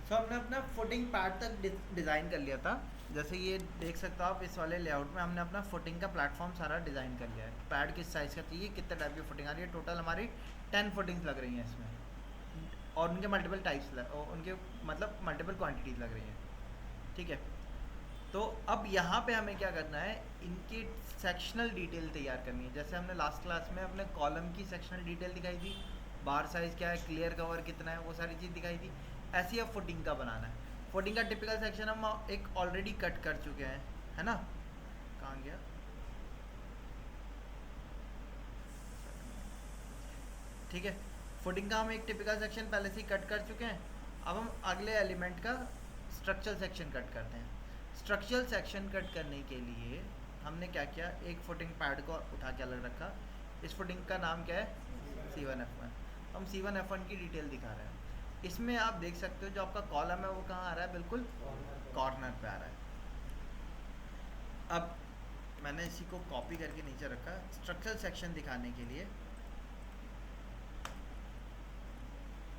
सो हमने अपना footing pad तक डिज़ाइन कर लिया था। जैसे ये देख सकते हो आप, इस वाले लेआउट में हमने अपना फुटिंग का प्लेटफॉर्म सारा डिज़ाइन कर लिया है। पैड किस साइज़ का चाहिए, कितने टाइप की फुटिंग आ रही है, टोटल हमारी 10 फुटिंग्स लग रही हैं इसमें, और उनके मल्टीपल टाइप्स उनके मतलब मल्टीपल क्वान्टिटीज़ लग रही हैं। ठीक है, तो अब यहाँ पे हमें क्या करना है, इनकी सेक्शनल डिटेल तैयार करनी है। जैसे हमने लास्ट क्लास में अपने कॉलम की सेक्शनल डिटेल दिखाई थी, बार साइज़ क्या है, क्लियर कवर कितना है, वो सारी चीज़ दिखाई थी। ऐसे ही अब फुटिंग का बनाना है। फुटिंग का टिपिकल सेक्शन हम एक ऑलरेडी कट कर चुके हैं, है ना। कहाँ गया, ठीक है। फुटिंग का हम एक टिपिकल सेक्शन पहले से ही कट कर चुके हैं। अब हम अगले एलिमेंट का स्ट्रक्चरल सेक्शन कट करते हैं। स्ट्रक्चरल सेक्शन कट करने के लिए हमने क्या किया, एक फुटिंग पैड को उठा के अलग रखा। इस फुटिंग का नाम क्या है, C1F1। हम C1F1 की डिटेल दिखा रहे हैं। इसमें आप देख सकते हो जो आपका कॉलम है वो कहाँ आ रहा है, बिल्कुल कॉर्नर पे आ रहा है। अब मैंने इसी को कॉपी करके नीचे रखा स्ट्रक्चरल सेक्शन दिखाने के लिए।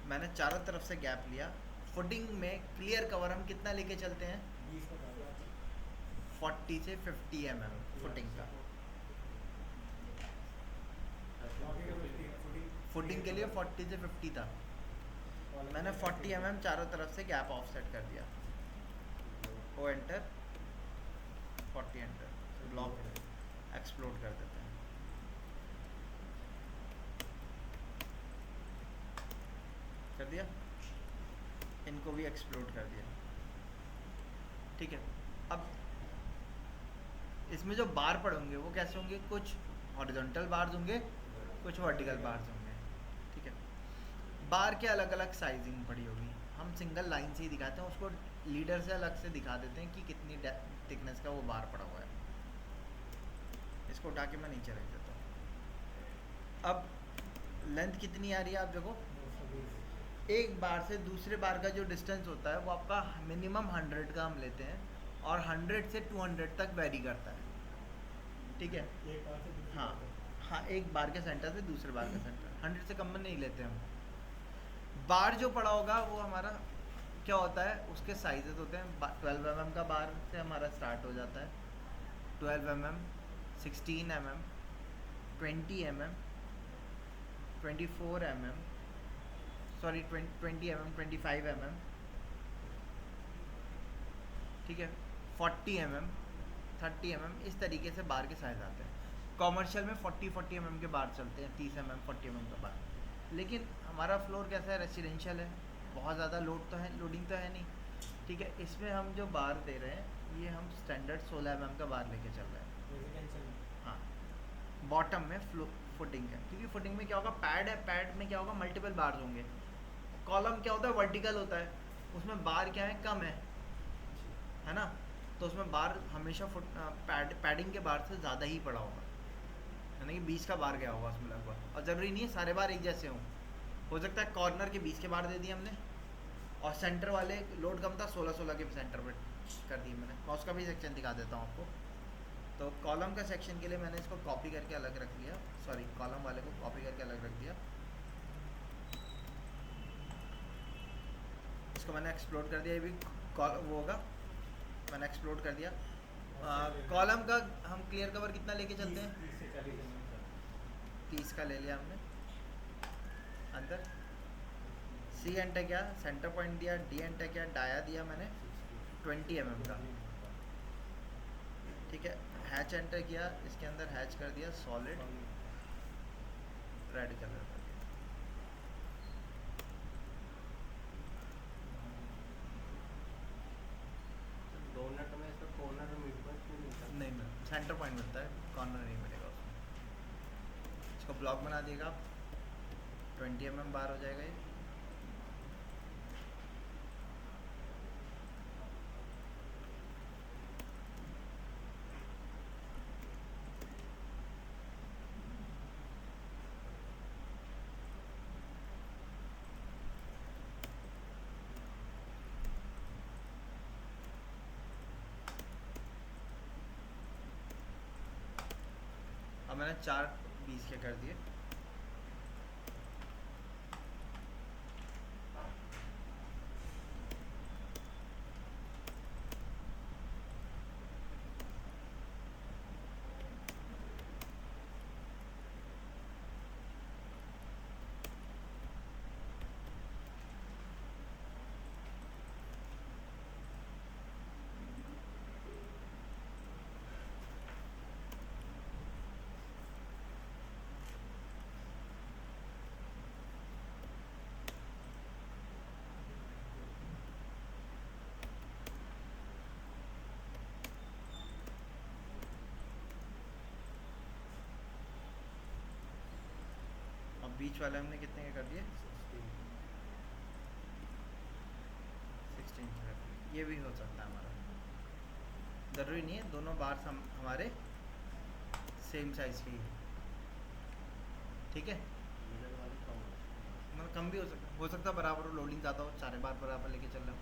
मैंने चारों तरफ से गैप लिया। फुटिंग में क्लियर कवर हम कितना लेके चलते हैं, 40 से 50 mm फुटिंग का। फुटिंग के लिए 40 से 50 था। मैंने 40 mm चारों तरफ से गैप ऑफसेट कर दिया। O enter, 40 enter, block explode कर देते हैं। कर दिया, इनको भी एक्सप्लोड कर दिया। ठीक है, अब इसमें जो बार पड़ेंगे वो कैसे होंगे, कुछ हॉरिजॉन्टल बार्स होंगे, कुछ वर्टिकल बार्स होंगे। ठीक है, बार के अलग अलग साइजिंग पड़ी होगी। हम सिंगल लाइन से ही दिखाते हैं, उसको लीडर से अलग से दिखा देते हैं कि कितनी थिकनेस का वो बार पड़ा हुआ है। इसको उठा के मैं नीचे रख देता हूँ। अब लेंथ कितनी आ रही है आप देखो, एक बार से दूसरे बार का जो डिस्टेंस होता है वो आपका मिनिमम 100 का हम लेते हैं, और 100 से 200 तक वेरी करता है। ठीक है, एक बार से दूसरी हाँ बार हाँ, एक बार के सेंटर से दूसरे बार का सेंटर 100 से कम में नहीं लेते हम। बार जो पड़ा होगा वो हमारा क्या होता है, उसके साइजेस होते हैं। 12 mm का बार से हमारा स्टार्ट हो जाता है, 12 mm, 16 mm, 20 mm, 24 mm, sorry 20 mm, 25 mm, ठीक है, 40 mm, 30 mm, इस तरीके से बार के साइज आते हैं। कॉमर्शियल में 40 mm के बार चलते हैं, 30 mm 40 mm का बार। लेकिन हमारा फ्लोर कैसा है, रेसिडेंशियल है, बहुत ज़्यादा लोडिंग तो है नहीं। ठीक है, इसमें हम जो बार दे रहे हैं ये हम स्टैंडर्ड 16 mm का बार लेके चल रहे हैं। रेजिडेंशियल। हाँ, बॉटम में फुटिंग है, क्योंकि फुटिंग में क्या होगा, पैड है, पैड में क्या होगा, मल्टीपल बार्स होंगे। कॉलम क्या होता है, वर्टिकल होता है, उसमें बार क्या है, कम है ना। तो उसमें बार हमेशा पैडिंग के बार से ज़्यादा ही पड़ा होगा, यानी कि 20 का बार गया होगा उसमें लगभग। और ज़रूरी नहीं है सारे बार एक जैसे हों, हो सकता है कॉर्नर के 20 के बार दे दिए हमने, और सेंटर वाले लोड कम था, 16 के सेंटर पर कर दिए मैंने। मैं उसका भी सेक्शन दिखा देता हूँ आपको। तो कॉलम का सेक्शन के लिए मैंने इसको कॉपी करके अलग रख लिया, सॉरी कॉलम वाले को कॉपी करके अलग रख दिया। इसको मैंने एक्सप्लोड कर दिया, ये भी वो होगा, मैंने एक्सप्लोड कर दिया। कॉलम का हम क्लियर कवर कितना लेके चलते हैं, 30 से 40 mm। 30 का ले लिया हमने। अंदर C एंटर किया, सेंटर पॉइंट दिया, D एंटर किया, डाया दिया मैंने 20 mm का। ठीक है, हैच एंटर किया, इसके अंदर हैच कर दिया सॉलिड रेड कलर का। डोनट में इसका कॉर्नर मिड पॉइंट नहीं मिलता। नहीं मिल, सेंटर पॉइंट मिलता है, कॉर्नर नहीं मिलेगा उसमें। इसको ब्लॉक बना दिएगा आप, 20 mm बार हो जाएगा ये। अब मैंने 4 20 के कर दिए। बीच वाले हमने कितने के कर दिए? 16 कर दिए। ये भी हो सकता है हमारा, ज़रूरी नहीं है दोनों बार हमारे सेम साइज़ की, ठीक है। मिडल वाले कम हो सकते मतलब कम भी हो सकता है बराबर हो, लोडिंग ज़्यादा हो, सारे बार बराबर लेके चल रहे हो।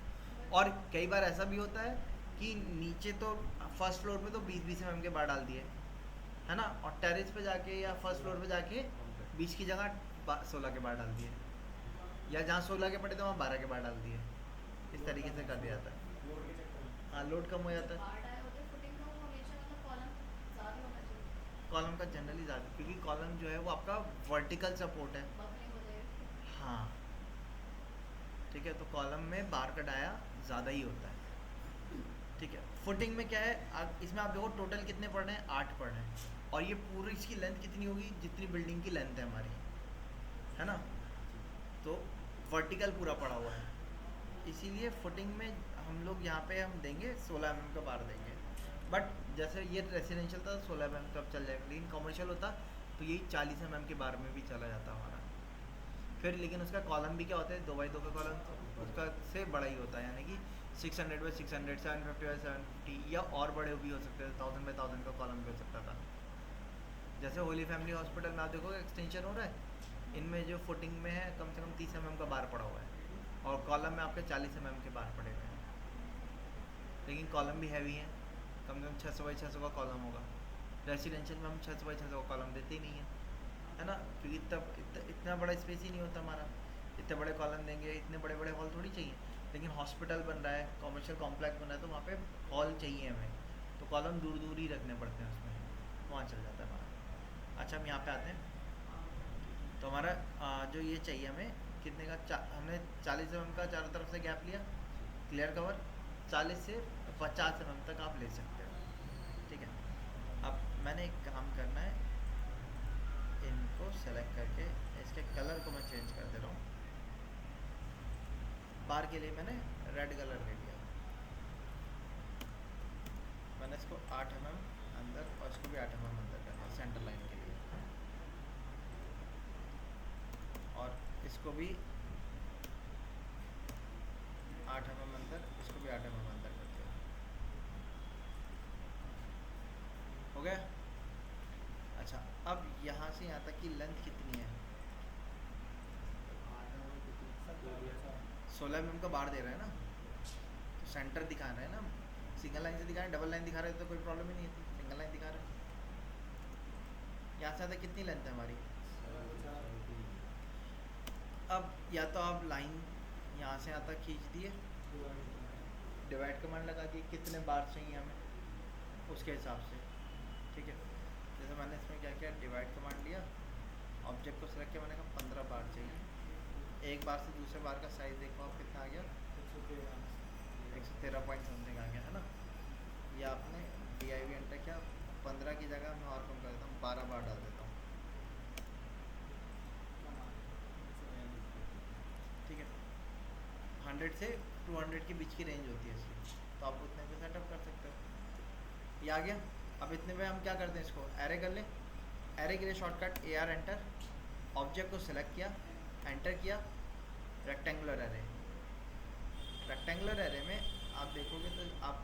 और कई बार ऐसा भी होता है कि नीचे तो फर्स्ट फ्लोर पे तो 20-20 mm के बार डाल दिए, है ना, और टेरेस पे जाके या फर्स्ट फ्लोर पे जाके 20 की जगह 16 के बार डाल दिए, या जहाँ 16 के पड़े थे वहाँ 12 के बार डाल दिए। इस तरीके से कर दिया जाता है। लोड के चक्कर में। हाँ, लोड कम हो जाता है। बाहर आए होते फुटिंग का, वो हमेशा मतलब कॉलम ज़्यादा होना चाहिए, कॉलम का जनरली ज़्यादा, क्योंकि कॉलम जो है वो आपका वर्टिकल सपोर्ट है। बफरिंग हो जाएगी। हाँ, ठीक है, तो कॉलम में बार का डाया ज़्यादा ही होता है, ठीक है। फुटिंग में क्या है, इसमें आप देखो टोटल कितने पड़ रहे हैं, 8 पड़ रहे हैं, और ये पूरी इसकी लेंथ कितनी होगी, जितनी बिल्डिंग की लेंथ है हमारी, है ना, तो वर्टिकल पूरा पड़ा हुआ है। इसीलिए फुटिंग में हम लोग यहाँ पे हम देंगे 16 mm का बार देंगे। बट जैसे ये रेसिडेंशियल था 16 mm का चल जाएगा, लेकिन कमर्शियल होता तो यही 40 mm के बार में भी चला जाता हमारा। फिर लेकिन उसका कॉलम भी क्या होता है, 2x2 का कॉलम, तो उसका से बड़ा ही होता है, यानी कि 600x600, 750x750, या और बड़े भी हो सकते हैं, 1000x1000 का कॉलम भी हो सकता था। जैसे होली फैमिली हॉस्पिटल में आप देखोगे एक्सटेंशन हो रहा है, इनमें जो फुटिंग में है कम से कम 30 mm का बार पड़ा हुआ है, और कॉलम में आपके 40 mm के बार पड़े हुए हैं, लेकिन कॉलम भी हैवी है, कम से कम 600x600 का कॉलम होगा। रेसिडेंशियल में हम 600x600 का कॉलम देते ही नहीं है ना, क्योंकि इतना बड़ा स्पेस ही नहीं होता हमारा, इतने बड़े कॉलम देंगे, इतने बड़े बड़े हॉल थोड़ी चाहिए। लेकिन हॉस्पिटल बन रहा है, कमर्शियल कॉम्प्लेक्स बन रहा है, तो वहाँ पे हॉल चाहिए हमें, तो कॉलम दूर दूर ही रखने पड़ते हैं उसमें, वहाँ चल जाता है हमारा। अच्छा, हम यहाँ पे आते हैं, तो हमारा जो ये चाहिए हमें कितने का, हमने 40 mm का चारों तरफ से गैप लिया, क्लियर कवर 40 से 50 mm तक आप ले सकते हो, ठीक है। अब मैंने एक काम करना है, इनको सेलेक्ट करके इसके कलर को मैं चेंज कर दे रहा हूँ। बार के लिए मैंने रेड कलर ले लिया, मैंने इसको 8 mm अंदर और इसको भी 8 mm अंदर करना है सेंटर लाइन के लिए, और इसको भी 8 mm अंदर, इसको भी 8 mm अंदर कर दिया, हो गया। अच्छा, अब यहाँ से यहाँ तक की लेंथ कितनी है, 16 mm का बार दे रहे हैं ना, तो सेंटर दिखा रहे हैं ना, सिंगल लाइन से दिखा रहे हैं, डबल लाइन दिखा रहे हैं तो कोई प्रॉब्लम ही नहीं है, सिंगल लाइन दिखा रहे हैं। यहाँ से आता कितनी लेंथ है हमारी, अब या तो आप लाइन यहाँ से यहाँ तक खींच दिए, डिवाइड कमांड लगा दिए, कितने बार चाहिए हमें उसके हिसाब से, ठीक है। जैसे मैंने इसमें क्या किया, डिवाइड कमांड लिया, ऑब्जेक्ट को सिलेक्ट किया, मैंने कहा 15 बार चाहिए, एक बार से दूसरे बार का साइज़ देखो आप कितना आ गया, 113 पॉइंट समथिंग आ गया, है ना। ये आपने DIV एंटर किया, 15 की जगह मैं और कम कर देता हूँ, 12 बार डाल देता हूँ, ठीक है। 100 से 200 के बीच की रेंज होती है इसकी, तो आप उतने पे सेटअप कर सकते हो। ये आ गया। अब इतने पे हम क्या करते हैं, इसको एरे कर लें। एरे के लिए शॉर्टकट AR एंटर, ऑब्जेक्ट को सिलेक्ट किया, एंटर किया, रेक्टेंगुलर एरे। रेक्टेंगुलर एरे में आप देखोगे तो आप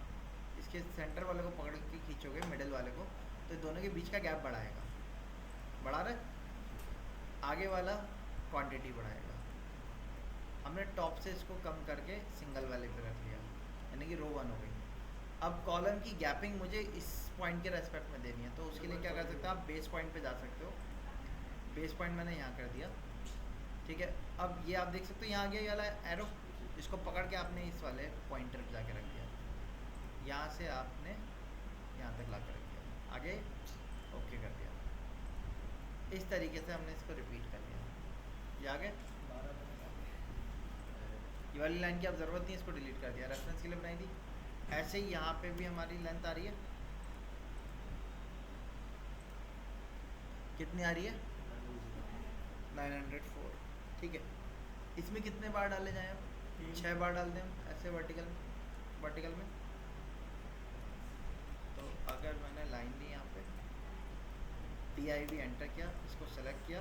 इसके सेंटर वाले को पकड़ के खींचोगे, मिडिल वाले को, तो दोनों के बीच का गैप बढ़ाएगा, बढ़ा रहे, आगे वाला क्वांटिटी बढ़ाएगा। हमने टॉप से इसको कम करके सिंगल वाले पे रख लिया, यानी कि रो 1 हो गई। अब कॉलम की गैपिंग मुझे इस पॉइंट के रेस्पेक्ट में देनी है, तो उसके लिए क्या कर सकते हो आप, बेस पॉइंट पे जा सकते हो। बेस पॉइंट मैंने यहाँ कर दिया, ठीक है। अब ये आप देख सकते हो यहाँ आ गया ये वाला एरो, इसको पकड़ के आपने इस वाले पॉइंटर पे जाके रख दिया, यहाँ से आपने यहाँ तक ला कर रख दिया, आगे ओके कर दिया। इस तरीके से हमने इसको रिपीट कर लिया। ये आगे ये वाली लाइन की अब ज़रूरत नहीं, इसको डिलीट कर दिया, रेफरेंस के लिए बनाई थी। ऐसे ही यहाँ पे भी हमारी लेंथ आ रही है, कितनी आ रही है, 904, ठीक है। इसमें कितने बार डाले जाएँ, 6 बार डाल दें हम ऐसे वर्टिकल में। तो अगर मैंने लाइन ली यहाँ पे, DIV एंटर किया, इसको सेलेक्ट किया,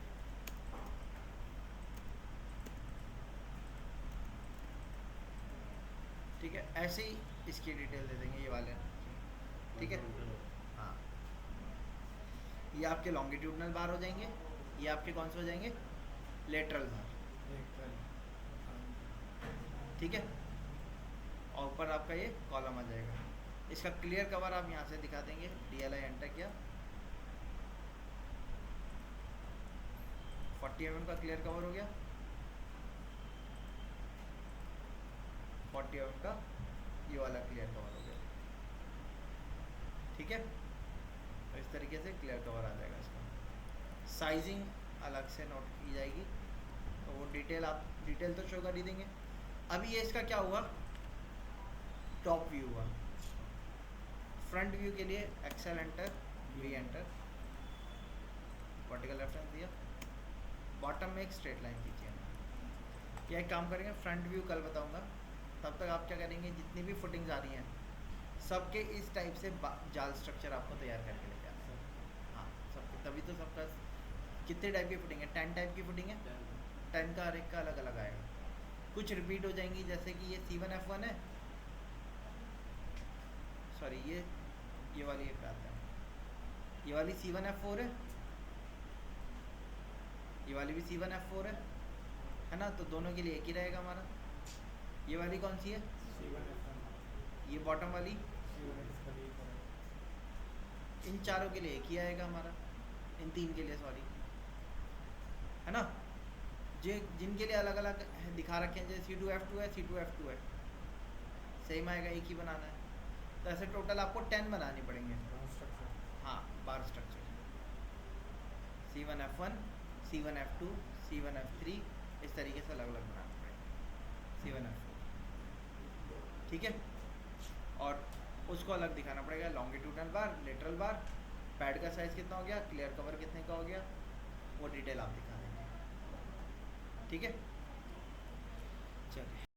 ऐसे ही इसकी डिटेल दे देंगे ये वाले, ठीक है। हाँ, ये आपके लॉन्गिट्यूडनल बार हो जाएंगे, ये आपके कौन से हो जाएंगे, लेटरल बार, ठीक है। और ऊपर आपका ये कॉलम आ जाएगा। इसका क्लियर कवर आप यहाँ से दिखा देंगे, DLI एंटर किया, 40 mm का क्लियर कवर हो गया, 40 mm का ये वाला क्लियर कवर हो गया, ठीक है। तो इस तरीके से क्लियर कवर आ जाएगा इसका। साइजिंग अलग से नोट की जाएगी, तो वो डिटेल आप डिटेल तो शो कर ही देंगे। अभी ये इसका क्या हुआ, टॉप व्यू हुआ। फ्रंट व्यू के लिए Excel enter, V enter, vertical reference दिया, बॉटम में एक स्ट्रेट लाइन खींचिए। क्या एक काम करेंगे, फ्रंट व्यू कल बताऊंगा, तब तक आप क्या करेंगे, जितनी भी फुटिंग्स आ रही हैं सबके इस टाइप से जाल स्ट्रक्चर आपको तैयार करके लेके आना है। हाँ सबके, तभी तो सबका कितने टाइप की फुटिंग है, 10 टाइप की फुटिंग है, 10 का हर एक का अलग अलग आएगा। कुछ रिपीट हो जाएंगी, जैसे कि ये C1F1 है, सॉरी ये वाली एक बात है, ये वाली C1F4 है, ये वाली भी C1F4 है ना, तो दोनों के लिए एक ही रहेगा हमारा। ये वाली कौन सी है, ये बॉटम वाली, इन चारों के लिए एक ही आएगा हमारा, इन तीन के लिए सॉरी, है ना। जिनके लिए अलग अलग दिखा रखे हैं, जैसे C2F2 है, C2F2 है, सेम आएगा, एक ही बनाना है। तो ऐसे टोटल आपको 10 बनानी पड़ेंगे। हाँ, बार स्ट्रक्चर, C1F1, C1F2, C1F3, इस तरीके से अलग अलग बनाना पड़ेगा, C1F4, ठीक है। और उसको अलग दिखाना पड़ेगा, लॉन्गिट्यूडनल बार, लेटरल बार, पैड का साइज़ कितना हो गया, क्लियर कवर कितने का हो गया, वो डिटेल आप दिखा देंगे, ठीक है।